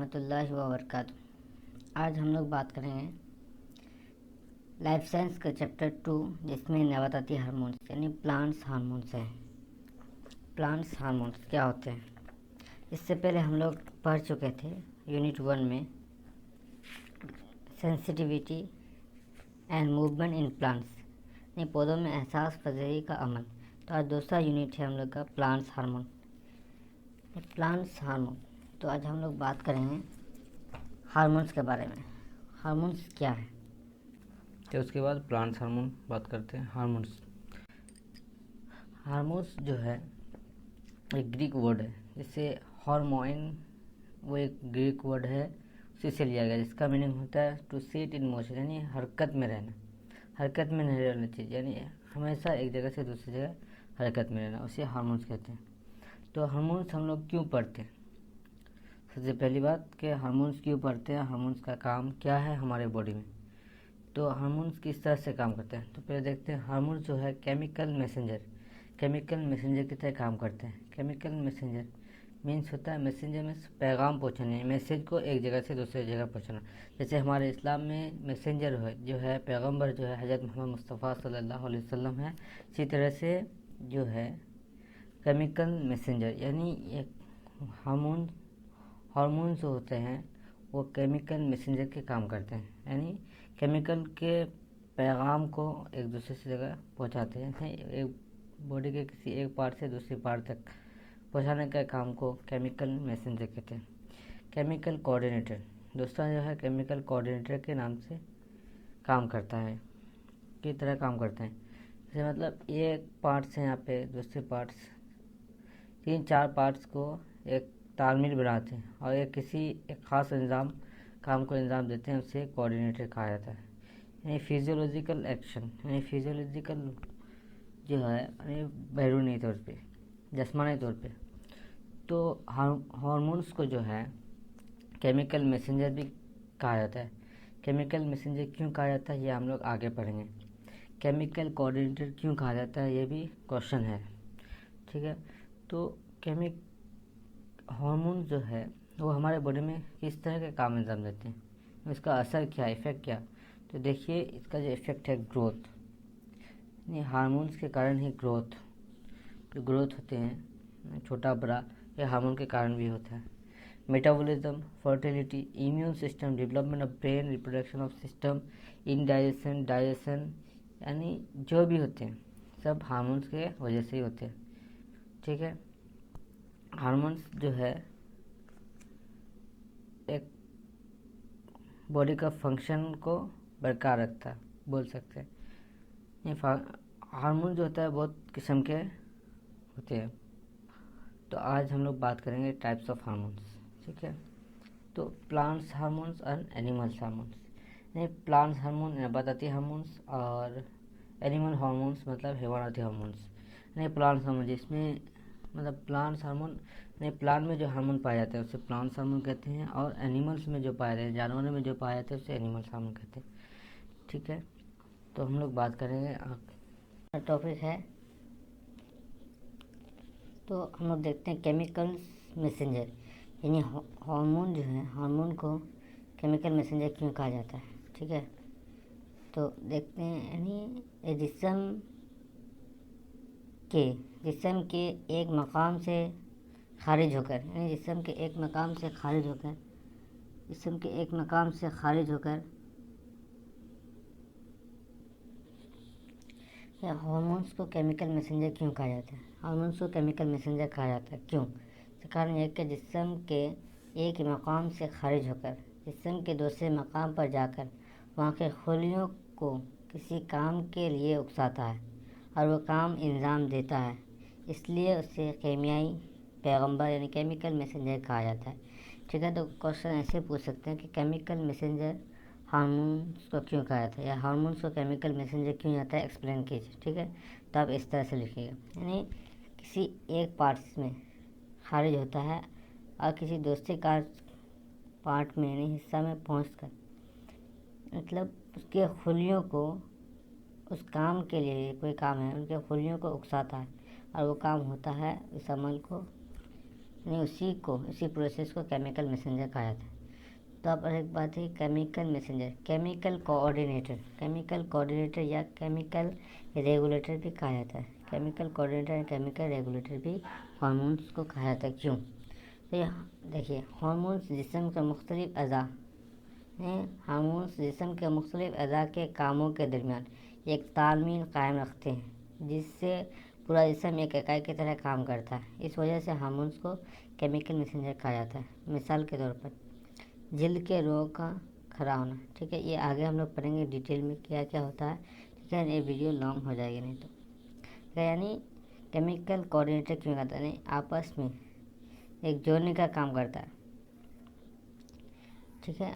रहमतुल्लाहि व बरकातुहू। आज हम लोग बात करेंगे लाइफ साइंस का चैप्टर 2, जिसमें नबाताती हार्मोन्स यानी प्लांट्स हार्मोन्स हैं। प्लांट्स हार्मोन्स क्या होते हैं? इससे पहले हम लोग पढ़ चुके थे यूनिट 1 में sensitivity and movement in plants यानी पौधों में एहसास पज़ीरी का अमल। तो आज दूसरा यूनिट है हम लोग का प्लांट्स हार्मोन। प्लांट्स हार्मोन, तो आज हम लोग बात करेंगे हार्मोन्स के बारे में। हार्मोन्स क्या है? तो उसके बाद प्लांट्स हार्मोन बात करते हैं। हार्मोन्स जो है एक ग्रीक वर्ड है, जिससे हार्मोन वो एक ग्रीक वर्ड है, उसी से लिया गया, जिसका मीनिंग होता है टू सेट इन मोशन यानी हरकत में रहना, हरकत में नहीं रहना चीज़, यानी हमेशा एक जगह से दूसरी जगह हरकत में रहना, उसे हार्मोन्स कहते हैं। तो हार्मोन्स हम लोग क्यों पढ़ते हैं? सबसे पहली बात कि हार्मोन्स क्यों पढ़ते हैं, हार्मोन्स का काम क्या है हमारे बॉडी में। तो हार्मोन्स किस तरह से काम करते हैं, तो पहले देखते हैं। हार्मोन्स जो है केमिकल मैसेंजर की तरह काम करते हैं। केमिकल मैसेंजर मीन्स होता है मैसेंजर में पैगाम पहुँचाने, मैसेज को एक जगह से दूसरी जगह पहुँचाना। जैसे हमारे इस्लाम में मैसेंजर जो है पैगम्बर जो है हज़रत मोहम्मद मुस्तफ़ा सल्लल्लाहु अलैहि वसल्लम है। इसी तरह से जो है केमिकल मैसेंजर यानी एक हार्मोन जो होते हैं वो केमिकल मैसेंजर के काम करते हैं, यानी केमिकल के पैगाम को एक दूसरे से जगह पहुंचाते हैं। एक बॉडी के किसी एक पार्ट से दूसरी पार्ट तक पहुंचाने का काम को केमिकल मैसेंजर कहते हैं। केमिकल कोऑर्डिनेटर दूसरा जो है केमिकल कोऑर्डिनेटर के नाम से काम करता है, की तरह काम करते हैं। जैसे मतलब एक पार्ट से यहाँ पे दूसरे पार्ट्स 3-4 पार्ट्स को एक तालमेल बनाते हैं और एक ख़ास काम को अंजाम देते हैं, उसे कोऑर्डिनेटर कहा जाता है। यानी फिजियोलॉजिकल एक्शन यानी फिजियोलॉजिकल जो है यानी बैरूनी तौर पे, जिस्मानी तौर पे। तो हार्मोन्स को जो है केमिकल मैसेंजर भी कहा जाता है। केमिकल मैसेंजर क्यों कहा जाता है ये हम लोग आगे पढ़ेंगे। केमिकल कोऑर्डिनेटर क्यों कहा जाता है ये भी क्वेश्चन है, ठीक है। तो हार्मोन जो है वो हमारे बॉडी में किस तरह के काम अंजाम देते हैं, इसका असर क्या, इफ़ेक्ट क्या। तो देखिए इसका जो इफ़ेक्ट है ग्रोथ, यानी हार्मोन्स के कारण ही जो ग्रोथ होते हैं छोटा बड़ा, ये हार्मोन के कारण भी होता है। Metabolism, fertility, immune system, development of brain, reproduction of system, digestion यानी जो भी होते हैं सब हार्मोन्स के वजह से ही होते हैं, ठीक है। हार्मोन्स जो है एक बॉडी का फंक्शन को बरकरार रखता है, बोल सकते हैं। ये हार्मोन जो होता है बहुत किस्म के होते हैं। तो आज हम लोग बात करेंगे टाइप्स ऑफ हार्मोन्स, ठीक है। तो प्लांट्स हार्मोन्स और एनिमल्स हार्मोन्स, यानी प्लांट्स हार्मोन नबाताती हार्मोन्स और एनिमल हार्मोन्स मतलब हैवानाती हार्मोन्स। यानी प्लांट्स हार्मोन जिसमें मतलब प्लांट्स हार्मोन यानी प्लांट में जो हार्मोन पाए जाते हैं उसे प्लांट्स हार्मोन कहते हैं, और एनिमल्स में जो पाए जाते हैं, जानवरों में जो पाए जाते हैं उसे एनिमल्स हार्मोन कहते हैं, ठीक है। तो हम लोग बात करेंगे टॉपिक है, तो हम लोग देखते हैं केमिकल मैसेंजर यानी हार्मोन जो है, हार्मोन को केमिकल मैसेंजर क्यों कहा जाता है, ठीक है। तो देखते हैं यानी जिस्म के एक मकाम से खारिज होकर यानी जिस्म के एक मकाम से खारिज होकर या हार्मोन्स को केमिकल मैसेंजर क्यों कहा जाता है? हार्मोन्स को केमिकल मैसेंजर कहा जाता है क्यों? इसका कारण यह कि जिस्म के एक मकाम से खारिज होकर जिस्म के दूसरे मकाम पर जाकर वहाँ के खुलियों को किसी काम के लिए उकसाता है और वो काम इंजाम देता है, इसलिए उसे केमियाई पैगंबर यानी केमिकल मैसेंजर कहा जाता है, ठीक है। तो क्वेश्चन ऐसे पूछ सकते हैं कि केमिकल मैसेंजर हार्मोन्स को क्यों कहा जाता है या हार्मोन्स को केमिकल मैसेंजर क्यों जाता है, एक्सप्लेन कीजिए, ठीक है। तो आप इस तरह से लिखिएगा, यानी किसी एक पार्ट्स में खारिज होता है और किसी दूसरे पार्ट में यानी हिस्सा में पहुँचकर मतलब उसके खुलियों को उस काम के लिए, कोई काम है उनके खुलियों को उकसाता है और वो काम होता है, इस अमल को यानी उसी प्रोसेस को केमिकल मैसेंजर कहा जाता है। तो अब एक बात है केमिकल मैसेंजर, केमिकल कोऑर्डिनेटर या केमिकल रेगुलेटर भी कहा जाता है। केमिकल कोऑर्डिनेटर या केमिकल रेगुलेटर भी हार्मोन्स को कहा जाता है। क्यों? तो यहाँ देखिए, हार्मोन्स जिस्म के मुख्तलिफ अज़ा के कामों के दरमियान एक तालमेल कायम रखते हैं, जिससे पूरा जिस्म एक इकाई की तरह काम करता है। इस वजह से हार्मोन्स को केमिकल मैसेंजर कहा जाता है। मिसाल के तौर पर जल्द के रोग का खरा होना, ठीक है, ये आगे हम लोग पढ़ेंगे डिटेल में क्या क्या होता है, ठीक है, ये वीडियो लॉन्ग हो जाएगी नहीं तो। यानी केमिकल कोऑर्डिनेटर क्यों करता है? आपस में एक जोड़ने का काम करता है, ठीक है,